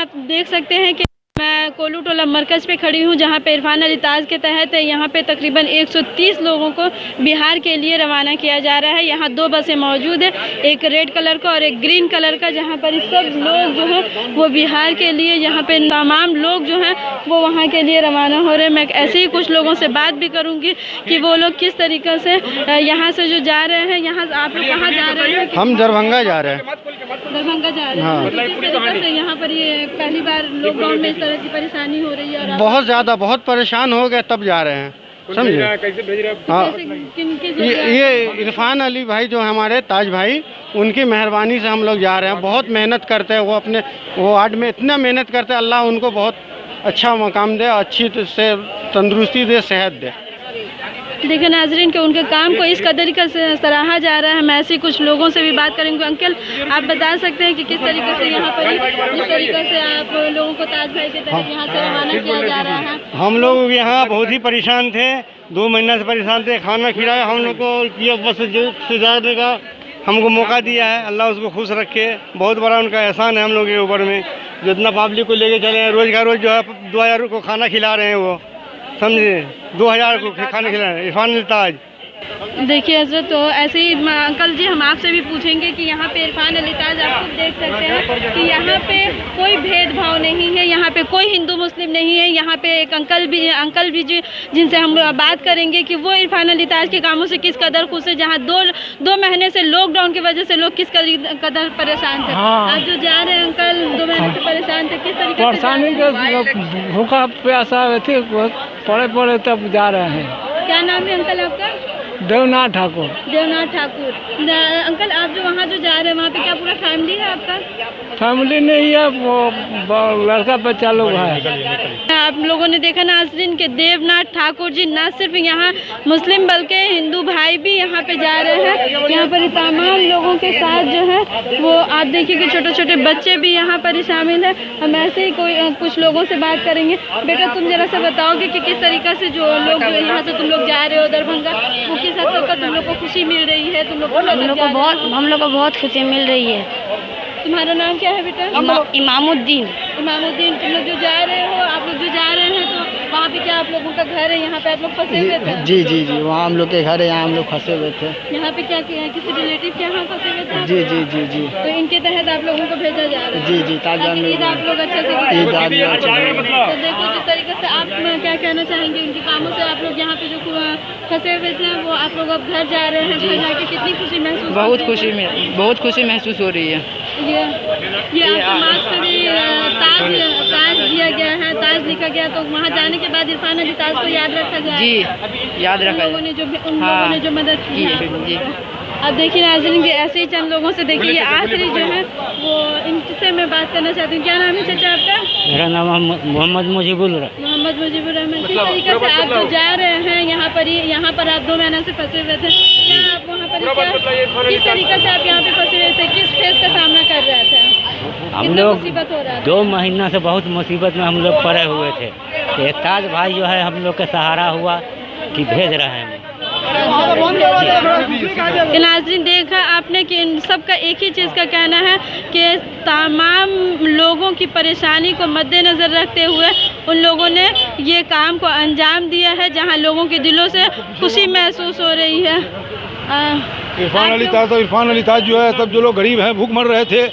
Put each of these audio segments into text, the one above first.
आप देख सकते हैं कि मैं कोल्लू टोला मरकज़ पे खड़ी हूँ, जहाँ पे इरफान अली ताज के तहत यहाँ पे तकरीबन 130 लोगों को बिहार के लिए रवाना किया जा रहा है। यहाँ 2 बसें मौजूद है, एक रेड कलर का और एक ग्रीन कलर का, जहाँ पर सब लोग जो है वो बिहार के लिए, यहाँ पे तमाम लोग जो हैं वो वहाँ के लिए रवाना हो रहे हैं। मैं ऐसे ही कुछ लोगों से बात भी करूँगी कि वो लोग किस तरीक़े से यहाँ से जो जा रहे हैं। यहाँ आप लोग कहाँ जा रहे हैं? हम दरभंगा जा रहे हैं। दरभंगा जा रहे हैं। हाँ। किस तरीके से यहाँ पर ये पहली बार लॉकडाउन में इस तरह की परेशानी हो रही है? और बहुत ज़्यादा, बहुत परेशान हो गए तब जा रहे हैं, समझे? कैसे भेज रहे हैं? हाँ, ये इरफान अली भाई जो हमारे ताज भाई, उनकी मेहरबानी से हम लोग जा रहे हैं। बहुत मेहनत करते हैं वो, अपने वो वार्ड में इतना मेहनत करते हैं। अल्लाह उनको बहुत अच्छा मकाम दे, अच्छी से तंदुरुस्ती दे, सेहत दे। देखिए नाजरीन के उनके काम को इस कदर से सराहा जा रहा है। हम ऐसे कुछ लोगों से भी बात करेंगे। अंकल, आप बता सकते हैं कि किस तरीके से यहाँ पर जिस तरीके से आप लोगों को ताज भाई के तहत यहाँ से रवाना किया जा रहा है? हम लोग यहाँ बहुत ही परेशान थे, 2 महीना से परेशान थे। खाना खिलाया हम लोग को, ये बस से जाने का हमको मौका दिया है। अल्लाह उसको खुश रखे। बहुत बड़ा उनका एहसान है हम लोग के ऊपर में, जितना पब्लिक को लेके चले हैं। रोज़ का रोज़ जो है 2000 को खाना खिला रहे हैं वो, समझे? 2000 को खाना खिला रहे हैं इरफान अली ताज। देखिए हजरत, तो ऐसे ही अंकल जी हम आपसे भी पूछेंगे कि यहाँ पे इरफान अली ताज आप खुद देख सकते हैं कि यहाँ पे कोई भेदभाव नहीं है, यहाँ पे कोई हिंदू मुस्लिम नहीं है। यहाँ पे एक अंकल भी जी जिनसे हम बात करेंगे कि वो इरफान अली ताज के कामों से किस कदर खुश है। जहाँ दो महीने से लॉकडाउन की वजह से लोग किस कदर परेशान थे। हाँ। आप जो जा रहे हैं अंकल, 2 महीने से परेशान थे, किस तरीके से? परेशानी भूखा प्यासा थे, पड़े तब जा रहे हैं। क्या नाम है अंकल आपका? देवनाथ ठाकुर। देवनाथ ठाकुर। अंकल, आप जो वहाँ जो जा रहे हैं वहाँ पे क्या पूरा फैमिली है आपका? फैमिली नहीं है, वो लड़का बच्चा लोग है। आप लोगों ने देखा नाज़रीन के देवनाथ ठाकुर जी न सिर्फ यहाँ मुस्लिम बल्कि हिंदू भाई भी यहाँ पे जा रहे हैं। यहाँ पर तमाम लोगों के साथ जो है वो आप देखिए कि छोटे छोटे बच्चे भी यहाँ पर शामिल है। हम ऐसे ही कुछ लोगों से बात करेंगे। बेटा, तुम जरा सा बताओगे कि किस तरीक़े से जो लोग यहाँ से तुम लोग जा रहे हो दरभंगा, वो किस हद तक तुम लोग को खुशी मिल रही है? हम लोग को बहुत खुशी मिल रही है। तुम्हारा नाम क्या है बेटा? इमामुद्दीन। इमामुद्दीन, तुम लोग जो जा रहे हो, आप लोग जो जा रहे हैं तो वहाँ पे क्या आप लोगों का घर है? यहाँ पे आप लोग फंसे हुए थे? जी जी जी, वहाँ हम लोग के घर है, यहाँ हम लोग फंसे हुए थे। यहाँ पे क्या किसी रिलेटिव के यहाँ फंसे हुए थे? जी जी जी जी। तो इनके तहत आप लोगों को भेजा जा रहा है? जी जी, ताकि ईद आप लोग अच्छे से ईद आप लोग अच्छे से। तो देखो जिस तरीके से आप क्या कहना चाहेंगे उनके कामों से? आप लोग यहाँ पे जो फंसे हुए थे वो आप लोग अब घर जा रहे हैं, घर जाके कितनी खुशी महसूस? बहुत खुशी महसूस हो रही है। ये समाज से भी ताज दिया गया है, ताज लिखा गया, तो वहाँ जाने के बाद इरफान अली ताज को याद रखा जाए। जी, याद रखा उन लोगों ने जो मदद की है। अब देखिए नाज़रीन कि ऐसे ही चंद लोगों से देखिए आखिरी जो है वो इनसे मैं बात करना चाहती हूँ। क्या नाम है चाचा आपका? मेरा नाम मोहम्मद मुजीबुर रहमान। मोहम्मद मुजीबुर रहमान। किस तरीके से आप जो जा रहे हैं यहाँ पर आप 2 महीने से फंसे हुए थे, क्या आप वहाँ पर किस तरीके से आप यहाँ पे फंसे हुए थे? किस फेस का सामना कर रहे थे? हम लोग मुसीबत हो रहा था? 2 महीना से बहुत मुसीबत में हम लोग पड़े हुए थे। ये ताज भाई जो है हम लोग का सहारा हुआ कि भेज रहे हैं। नाज़रीन देखा आपने कि इन सबका एक ही चीज़ का कहना है कि तमाम लोगों की परेशानी को मद्देनज़र रखते हुए उन लोगों ने ये काम को अंजाम दिया है, जहां लोगों के दिलों से खुशी महसूस हो रही है। इरफान अली ताज जो है, सब जो लोग गरीब हैं, भूख मर रहे थे,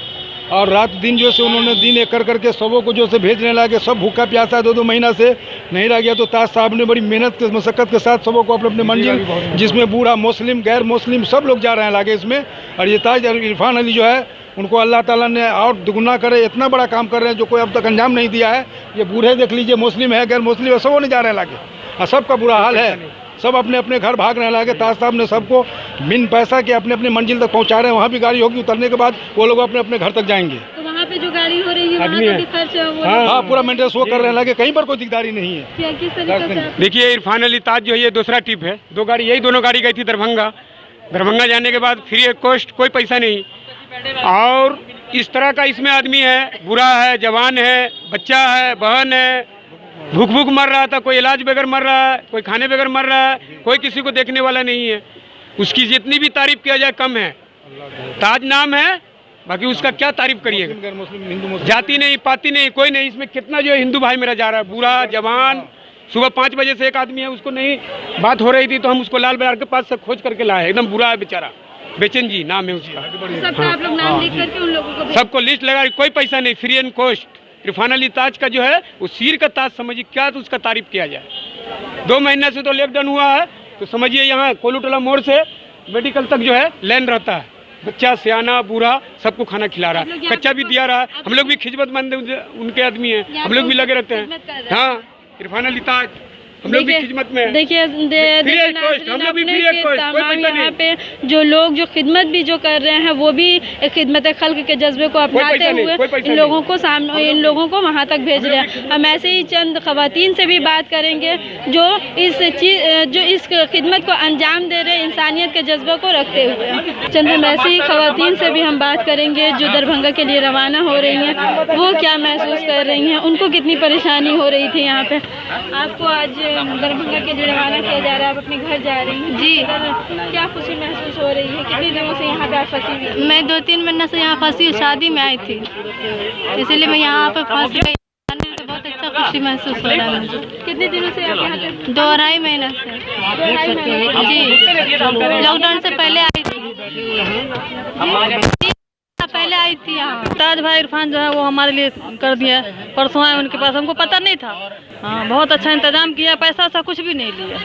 और रात दिन जो से उन्होंने दिन एक कर करके सबों को जो से भेजने लगे। सब भूखा प्यासा 2 महीना से नहीं रह गया। तो ताज साहब ने बड़ी मेहनत के मशक्क़त के साथ सबों को अपने मंजिल, जिसमें बूढ़ा मुस्लिम गैर मुस्लिम सब लोग जा रहे हैं लागे इसमें। और ये ताज इरफान अली जो है, उनको अल्लाह ताला ने और दुगुना करे, इतना बड़ा काम कर रहे हैं जो कोई अब तक अंजाम नहीं दिया है। ये बूढ़े देख लीजिए, मुस्लिम है, गैर मुस्लिम है, सबों ने जा रहे हैं लागे, और सबका बुरा हाल है। सब अपने अपने घर भाग रहे हैं लागे। ताज साहब ने सबको बिन पैसा के अपने अपने मंजिल तक पहुंचा रहे हैं। वहाँ भी गाड़ी होगी, उतरने के बाद वो लोग अपने अपने घर तक जाएंगे। तो वहाँ पे जो गाड़ी हो रही है वहाँ का भी खर्च है वो? हाँ, पूरा मेंटेनेंस वो कर रहे हैं लागे, कहीं पर कोई दिकदारी नहीं है। क्या किस तरीके से? देखिए इरफान अली ताज जो है ये दूसरा ट्रिप है। 2 गाड़ी, यही दोनों गाड़ी गई थी दरभंगा जाने के बाद फ्री ऑफ कॉस्ट, कोई पैसा नहीं। और इस तरह का इसमें आदमी है, बुरा है, जवान है, बच्चा है, बहन है, भूख मर रहा था, कोई इलाज बगैर मर रहा है, कोई खाने बगैर मर रहा है, कोई किसी को देखने वाला नहीं है। उसकी जितनी भी तारीफ किया जाए कम है। ताज नाम है, बाकी उसका क्या तारीफ करिएगा। मुस्लिम हिंदू मुस्लिम जाति नहीं, पाति नहीं, कोई नहीं, इसमें कितना जो है हिंदू भाई मेरा जा रहा है, बूढ़ा जवान। सुबह 5 बजे से एक आदमी है, उसको नहीं बात हो रही थी तो हम उसको लाल बाजार के पास से खोज करके लाए, एकदम बुरा है बेचारा, बेचन जी नाम है उसका। सबका आप लोग नाम लिख करके उन लोगों को सबको लिस्ट लगा, कोई पैसा नहीं, free and cost. Irfan Ali Taj का जो है वो सिर का ताज समझिए, क्या तो उसका तारीफ किया जाए। 2 महीने से तो लॉकडाउन हुआ है, तो समझिए यहाँ कोलूटला मोड़ से मेडिकल तक जो है लाइन रहता है, बच्चा सियाना बूढ़ा सबको खाना खिला रहा है, कच्चा भी दिया रहा है। हम लोग भी खिदमतमंद उनके आदमी हैं, हम लोग भी लगे रहते हैं। हाँ, इरफान अली ताज हम लोग भी खिदमत में हैं। देखिए हम लोग भी फ्री ऑफ कॉस्ट, कोई पैसा यहाँ नहीं। पे जो लोग जो खिदमत भी जो कर रहे हैं वो भी खिदमत खल्क के जज्बे को अपनाते पैसा नहीं, हुए कोई पैसा इन लोगों को सामने, इन लोगों को वहाँ तक भेज रहे हैं। हम ऐसे ही चंद खवातीन से भी बात करेंगे जो इस खिदमत को अंजाम दे रहे हैं इंसानियत के जज्बे को रखते हुए। चंद हम ऐसे ही खवातीन से भी हम बात करेंगे जो दरभंगा के लिए रवाना हो रही हैं, वो क्या महसूस कर रही हैं, उनको कितनी परेशानी हो रही थी यहाँ पे। आपको आज दरभंगा के लिए रवाना किया जा रहा है, आप अपने घर जा रही हैं जी, क्या खुशी महसूस हो रही है? कितने दिनों से यहाँ पे आप फंसी हुई हैं? मैं 2-3 महीने से यहाँ फंसी, शादी में आई थी, इसीलिए मैं यहाँ पे फंस गई। बहुत अच्छा खुशी महसूस हो रहा है मुझे। कितने दिनों से आप यहाँ पे? 2-2.5 महीने से 2-2.5 महीने जी, लॉकडाउन से पहले आई थी, पहले आई थी यहाँ। ताज भाई इरफान जो है वो हमारे लिए कर दिया, परसों आए उनके पास, हमको पता नहीं था। हाँ, बहुत अच्छा इंतजाम किया, पैसा ऐसा कुछ भी नहीं लिया।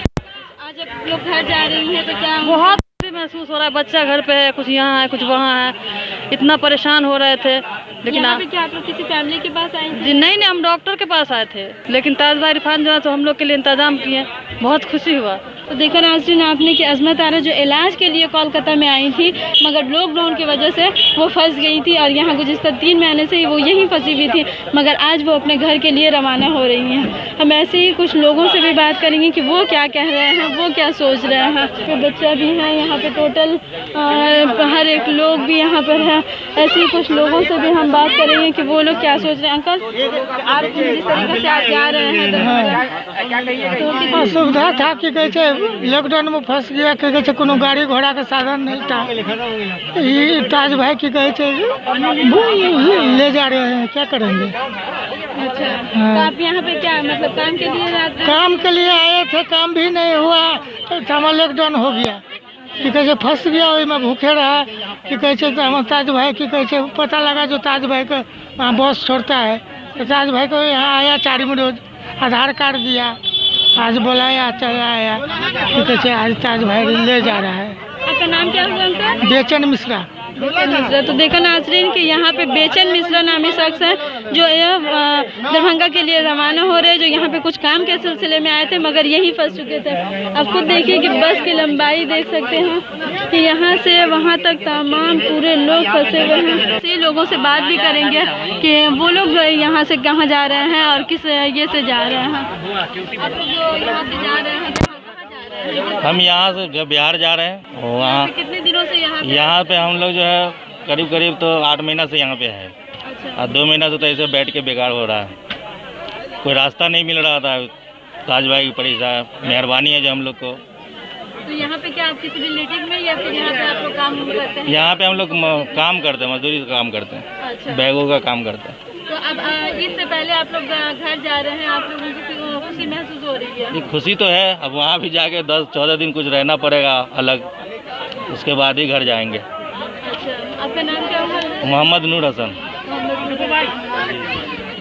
आज आप लोग घर जा रही हैं तो क्या बहुत खुशी महसूस हो रहा है, बच्चा घर पे है, कुछ यहाँ है कुछ वहाँ है, इतना परेशान हो रहे थे। लेकिन यहाँ पे क्या आप लोग किसी फैमिली के पास आए थे? जी नहीं, हम डॉक्टर के पास आए थे, लेकिन ताज भाई इरफान जो है तो हम लोग के लिए इंतजाम किए, बहुत खुशी हुआ। तो देखो नाज़रीन आपने कि अज़मत आरा जो इलाज के लिए कोलकाता में आई थी, मगर लॉकडाउन की वजह से वो फंस गई थी और यहाँ गुज़िश्ता 3 महीने से ही वो यहीं फंसी हुई थी, मगर आज वो अपने घर के लिए रवाना हो रही हैं। हम ऐसे ही कुछ लोगों से भी बात करेंगे कि वो क्या कह रहे हैं, वो क्या सोच रहे हैं। तो बच्चा भी है यहाँ पे, टोटल हर एक लोग भी यहाँ पर है। ऐसे ही कुछ लोगों से भी हम बात करेंगे कि वो लोग क्या सोच रहे हैं। अंकल, आप जिस तरीके से आप जा रहे हैं दरभंगा, असुविधा था कि कैसे लॉकडाउन में फंस गया, कि कैसे कोनो गाड़ी घोड़ा का साधन नहीं था। ये ताज भाई की कैसे ले जा रहे हैं, क्या करेंगे। अच्छा, तो आप यहाँ पे क्या मतलब काम के लिए जाते हैं? काम के लिए आए थे, काम भी नहीं हुआ तो हमारा लॉकडाउन हो गया, कि कैसे फंस गया, वही में भूखे रहा। कि कैसे हम ताज भाई की कैसे पता लगा जो ताज भाई का वहाँ बस छोड़ता है, तो ताज भाई को यहाँ आया 4 रोज, आधार कार्ड दिया, आज बुलाया चला आया, कि कैसे आज ताज भाई ले जा रहा है। आपका नाम क्या हुआ अंकल? बेचन मिश्रा। बेचन मिश्रा। तो देखा नाज़रीन कि यहाँ पे बेचन मिश्रा नामी शख्स है जो दरभंगा के लिए रवाना हो रहे हैं, जो यहाँ पे कुछ काम के सिलसिले में आए थे मगर यहीं फंस चुके थे। अब खुद देखिए कि बस की लंबाई देख सकते हैं कि यहाँ से वहाँ तक तमाम पूरे लोग फंसे हुए हैं। ऐसे लोगों से बात भी करेंगे कि वो लोग यहाँ से कहाँ जा रहे हैं और किस ये से जा रहे हैं। आप लोग जो यहाँ से जा रहे हैं, हम यहाँ से बिहार जा रहे हैं। वहाँ कितने दिनों से यहाँ पे हम लोग जो है करीब तो 8 महीना से यहाँ पे है। अच्छा। और 2 महीना से तो ऐसे बैठ के बेकार हो रहा है, कोई रास्ता नहीं मिल रहा था। ताज भाई की परेशान मेहरबानी है जो हम लोग को। तो यहाँ पे क्या आप किसी रिलेटिव में या फिर यहाँ पे आप लोग काम करते हैं? यहाँ पे हम लोग काम करते हैं, मजदूरी का काम करते हैं। अच्छा। बैगों का काम करते हैं। तो अब इससे पहले आप लोग घर जा रहे हैं, आप लोगों को खुशी महसूस हो रही है? ये खुशी तो है, अब वहाँ भी जाके 10-14 दिन कुछ रहना पड़ेगा अलग, उसके बाद ही घर जाएंगे। अच्छा, आपका नाम क्या हुआ? मोहम्मद नूर हसन।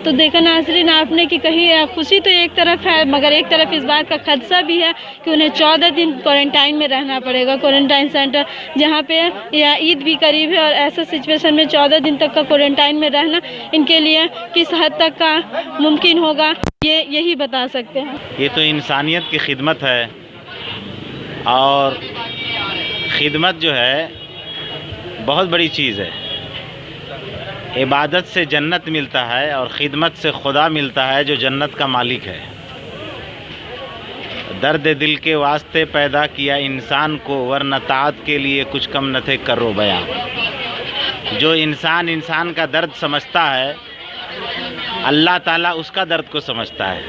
तो देखा नाज़रीन आपने कि कहीं खुशी तो एक तरफ है मगर एक तरफ इस बात का खदशा भी है कि उन्हें 14 दिन क्वारंटाइन में रहना पड़ेगा, क्वारंटाइन सेंटर जहाँ पे या ईद भी करीब है। और ऐसा सिचुएशन में 14 दिन तक का क्वारंटाइन में रहना इनके लिए किस हद तक का मुमकिन होगा, ये यही बता सकते हैं। ये तो इंसानियत की खिदमत है, और खिदमत जो है बहुत बड़ी चीज़ है। इबादत से जन्नत मिलता है और ख़िदमत से खुदा मिलता है जो जन्नत का मालिक है। दर्द दिल के वास्ते पैदा किया इंसान को, वरना ताअत के लिए कुछ कम न थे करो बयां। जो इंसान का दर्द समझता है, अल्लाह ताला उसका दर्द को समझता है।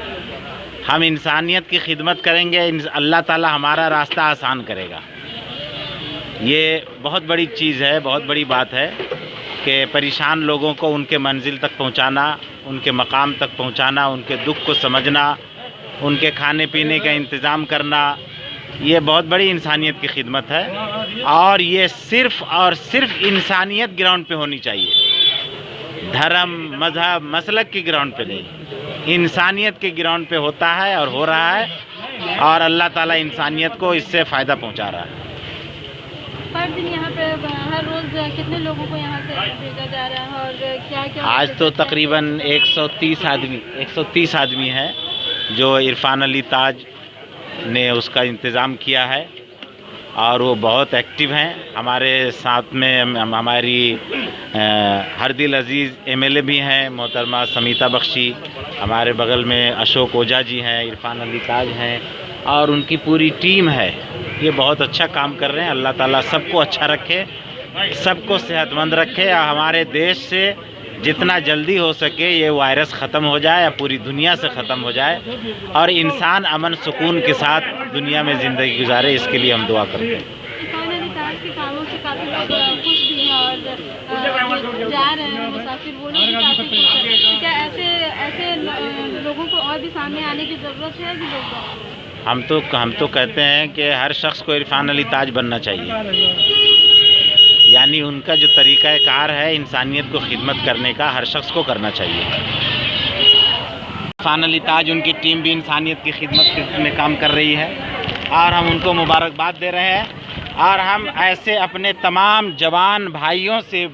हम इंसानियत की खिदमत करेंगे, अल्लाह ताला हमारा रास्ता आसान करेगा। ये बहुत बड़ी चीज़ है, बहुत बड़ी बात है। कि परेशान लोगों को उनके मंजिल तक पहुंचाना, उनके मकाम तक पहुंचाना, उनके दुख को समझना, उनके खाने पीने का इंतज़ाम करना, ये बहुत बड़ी इंसानियत की खिदमत है। और ये सिर्फ़ और सिर्फ इंसानियत ग्राउंड पे होनी चाहिए, धर्म मज़हब मसलक की ग्राउंड पे नहीं, इंसानियत के ग्राउंड पे होता है और हो रहा है। और अल्लाह ताला इंसानियत को इससे फ़ायदा पहुंचा रहा है। हर दिन यहाँ पे हर रोज़ कितने लोगों को यहाँ से भेजा जा रहा है और क्या क्या? आज तो तकरीबन 130 आदमी हैं जो इरफान अली ताज ने उसका इंतज़ाम किया है और वो बहुत एक्टिव हैं। हमारे साथ में हमारी हरदिल अजीज़ MLA भी हैं, मोहतरमा समीता बख्शी, हमारे बगल में अशोक ओझा जी हैं, इरफान अली ताज हैं और उनकी पूरी टीम है। ये बहुत अच्छा काम कर रहे हैं। अल्लाह ताला सबको अच्छा रखे, सबको सेहतमंद रखे और हमारे देश से जितना जल्दी हो सके ये वायरस ख़त्म हो जाए या पूरी दुनिया से ख़त्म हो जाए और इंसान अमन सुकून के साथ दुनिया में ज़िंदगी गुजारे, इसके लिए हम दुआ करते हैं। के कामों से काफ़ी लोग खुश भी हैं और जा रहे हैं मुसाफिर, वो लोग भी काफ़ी खुश हैं। तो क्या ऐसे लोगों को और भी सामने आने की ज़रूरत है कि लोग? हम तो कहते हैं कि हर शख्स को इरफान अली ताज बनना चाहिए, यानी उनका जो तरीक़ाकार है इंसानियत को खिदमत करने का हर शख्स को करना चाहिए। इरफान अली ताज उनकी टीम भी इंसानियत की खिदमत में काम कर रही है और हम उनको मुबारकबाद दे रहे हैं। और हम ऐसे अपने तमाम जवान भाइयों से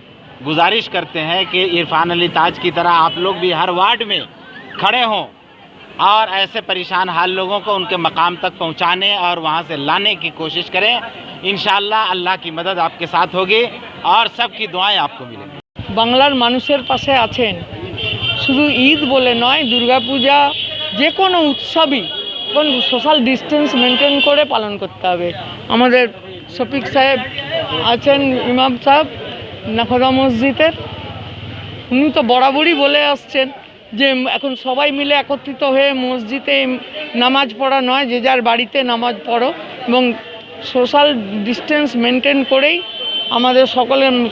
गुजारिश करते हैं कि इरफान अली ताज की तरह आप लोग भी हर वार्ड में खड़े हों और ऐसे परेशान हाल लोगों को उनके मकाम तक पहुंचाने और वहां से लाने की कोशिश करें। इंशाअल्लाह अल्लाह की मदद आपके साथ होगी और सबकी दुआएं आपको मिलेंगी। বাংলার মানুষের পাশে আছেন, শুধু ঈদ বলে নয়, দুর্গাপূজা যে কোনো উৎসবই কোন সোশ্যাল ডিস্টেন্স মেনটেন করে পালন করতে হবে। আমাদের শফিক সাহেব আছেন, ইমাম সাহেব নাখোদা মসজিদের, উনি তো বরাবরই বলে আসছেন যে এখন সবাই মিলে একত্রিত হয়ে মসজিদে নামাজ পড়া নয়, যে যার বাড়িতে নামাজ পড়ো এবং সোশ্যাল ডিস্টেন্স মেনটেন করেই আমাদের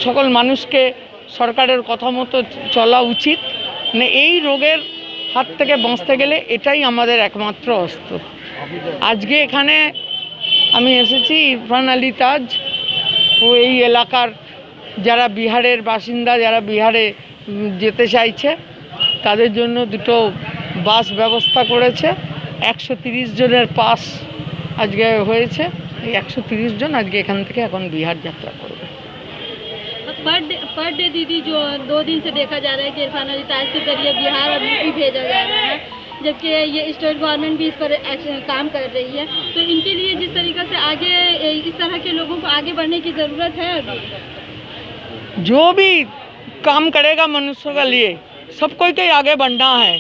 সকল মানুষকে সরকারের কথা মতো চলা উচিত। মানে এই রোগের হাত থেকে বাঁচতে গেলে এটাই আমাদের একমাত্র অস্ত্র। আজকে এখানে আমি এসেছি ইরফান আলী তাজ ও এই এলাকার যারা বিহারের বাসিন্দা, যারা বিহারে যেতে চাইছে তাদের জন্য দুটো বাস ব্যবস্থা করেছে। 130 জনের পাস আজকে হয়েছে। এই 130 জন আজকে এখান থেকে এখন বিহার যাত্রা করবে। पर डे दीदी जो 2 दिन से देखा जा रहा है कि इरफान अली ताज के जरिए बिहार और यूपी भेजा जा रहा है, जबकि ये स्टेट गवर्नमेंट भी इस पर काम कर रही है, तो इनके लिए जिस तरीके से आगे इस तरह के लोगों को आगे बढ़ने की ज़रूरत है। अभी जो भी काम करेगा मनुष्य के लिए सबको ही आगे बढ़ना है।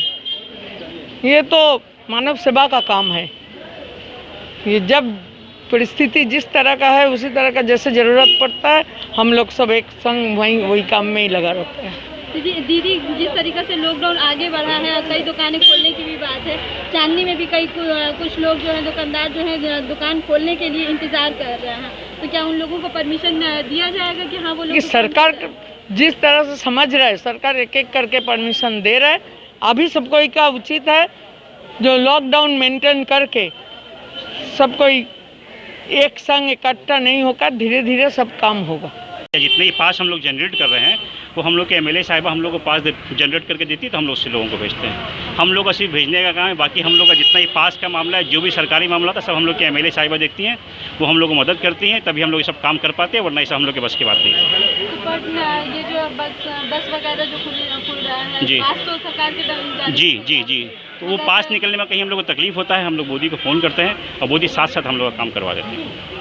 ये तो मानव सेवा का काम है। ये जब परिस्थिति जिस तरह का है उसी तरह का जैसे ज़रूरत पड़ता है हम लोग सब एक संग वही काम में ही लगा रहते हैं। दीदी जिस तरीके से लॉकडाउन आगे बढ़ा है, कई दुकानें खोलने की भी बात है, चांदनी में भी कुछ लोग जो हैं दुकानदार जो हैं दुकान खोलने के लिए इंतज़ार कर रहे हैं, तो क्या उन लोगों को परमिशन दिया जाएगा कि हाँ वो लोग? सरकार जिस तरह से समझ रहा है, सरकार एक एक करके परमिशन दे रहा है। अभी सबको का उचित है जो लॉकडाउन मेंटेन करके सबको एक संग इकट्ठा नहीं होकर धीरे धीरे सब काम होगा। जितने ही पास हम लोग जनरेट कर रहे हैं वो हम लोग के MLA साहिबा हम लोग को पास जनरेट करके देती है, तो हम लोग उससे लोगों को भेजते हैं। हम लोग का सिर्फ भेजने का काम है, बाकी हम लोग का जितना ही पास का मामला है, जो भी सरकारी मामला था सब हम लोग के MLA साहिबा देखती हैं, वो हम लोग को मदद करती हैं, तभी हम लोग ये सब काम कर पाते हैं, वरना ऐसा हम लोग के बस की बात नहीं है। ये जो बस वगैरह जो खुल रहा है, जी पास तो सरकार के जी जी जी तो वो पास निकलने में कहीं हम लोग को तकलीफ होता है, हम लोग मोदी को फ़ोन करते हैं और मोदी साथ साथ हम लोग का काम करवा देते हैं।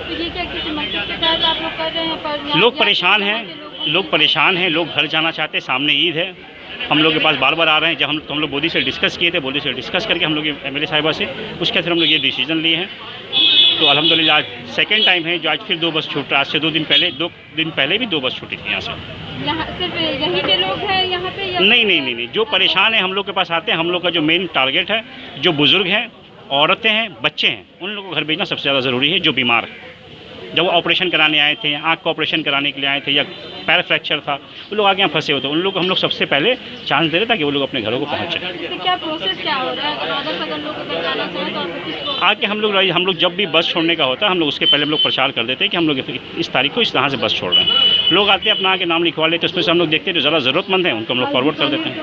तो ये क्या किसी मकसद के तहत आप लोग कर रहे हैं? लोग परेशान हैं, लोग घर जाना चाहते हैं, सामने ईद है, हम लोग के पास बार बार आ रहे हैं। जब हम लोग मोदी से डिस्कस किए थे, मोदी से डिस्कस करके हम लोग MLA साहिबा से उसके फिर हम लोग ये डिसीजन लिए हैं। तो अल्हम्दुलिल्लाह आज सेकंड टाइम है जो आज फिर 2 बस छूट रहा है। आज से 2 दिन पहले भी 2 बस छूटी थी यहाँ से। यहाँ सिर्फ यहीं के लोग हैं यहाँ पे? नहीं, जो परेशान है हम लोग के पास आते हैं। हम लोग का जो मेन टारगेट है जो बुज़ुर्ग हैं, औरतें हैं, बच्चे हैं, उन लोगों को घर भेजना सबसे ज़्यादा ज़रूरी है, जो बीमार है। जब वो ऑपरेशन कराने आए थे, आँख का ऑपरेशन कराने के लिए आए थे या पैर फ्रैक्चर था, वो लोग आगे यहाँ फंसे होते, उन लोग को हम लोग सबसे पहले चांस दे रहे ताकि वो लोग अपने घरों को पहुँच जाए। क्या प्रोसेस क्या हो रहा है? अगर लोग अगर जाना चाहें तो आके हम लोग जब भी बस छोड़ने का होता है, हम लोग उसके पहले हम लोग प्रचार कर देते हैं कि हम लोग इस तारीख को इस तरह से बस छोड़ रहे हैं। लोग आते हैं अपना आके नाम लिखवा लेते हैं, उसमें से हम लोग देखते हैं जो ज़रा ज़रूरतमंद है उनको हम लोग फॉरवर्ड कर देते हैं।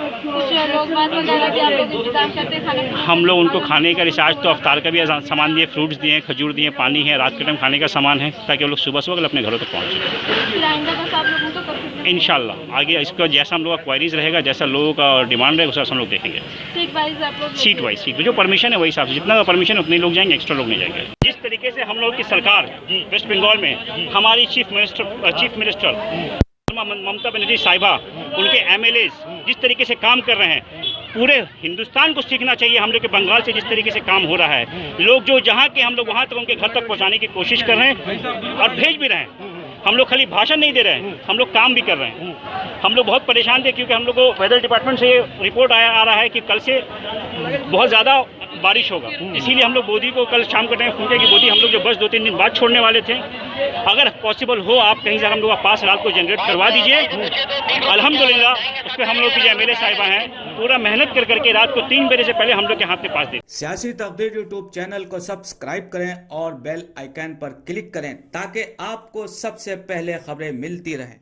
हम लोग उनको खाने का रिचार्ज तो अफ्तार का भी सामान दिए, फ्रूट्स दिए, खजूर दिए, पानी है, रात के टाइम खाने का सामान है, ताकि वो लोग सुबह सुबह अपने घरों तक पहुँचे। इंशाल्लाह आगे इसका जैसा हम लोग का क्वारीज रहेगा, जैसा लोगों का डिमांड रहेगा, उस हम लोग देखेंगे। सीट वाइज जो परमिशन है वही हिसाब से, जितना परमिशन है उतने लोग जाएंगे, एक्स्ट्रा लोग नहीं जाएंगे। जिस तरीके से हम लोग की सरकार वेस्ट बंगाल में, हमारी चीफ मिनिस्टर ममता बनर्जी साहिबा, उनके MLAs जिस तरीके से काम कर रहे हैं, पूरे हिंदुस्तान को सीखना चाहिए हम लोग के बंगाल से जिस तरीके से काम हो रहा है। लोग जो जहाँ के हम लोग वहाँ तक उनके घर तक पहुँचाने की कोशिश कर रहे हैं और भेज भी रहे हैं। हम लोग खाली भाषण नहीं दे रहे हैं, हम लोग काम भी कर रहे हैं। हम लोग बहुत परेशान थे क्योंकि हम लोग को वेदर डिपार्टमेंट से रिपोर्ट आ रहा है कि कल से बहुत ज़्यादा बारिश होगा, इसीलिए हम लोग बोधी को कल शाम के टाइम फोन किया कि बोधी हम लोग जो बस 2-3 दिन बाद छोड़ने वाले थे, अगर पॉसिबल हो आप कहीं से हम लोग का पास रात को जनरेट करवा दीजिए। अल्हम्दुलिल्लाह उस पर हम लोग की जो MLA साहिबा हैं पूरा मेहनत कर करके रात को 3 बजे से पहले हम लोग के हाथ में पास दे। सियासी तकदीर यूट्यूब चैनल को सब्सक्राइब करें और बेल आइकन पर क्लिक करें ताकि आपको सबसे पहले खबरें मिलती रहें।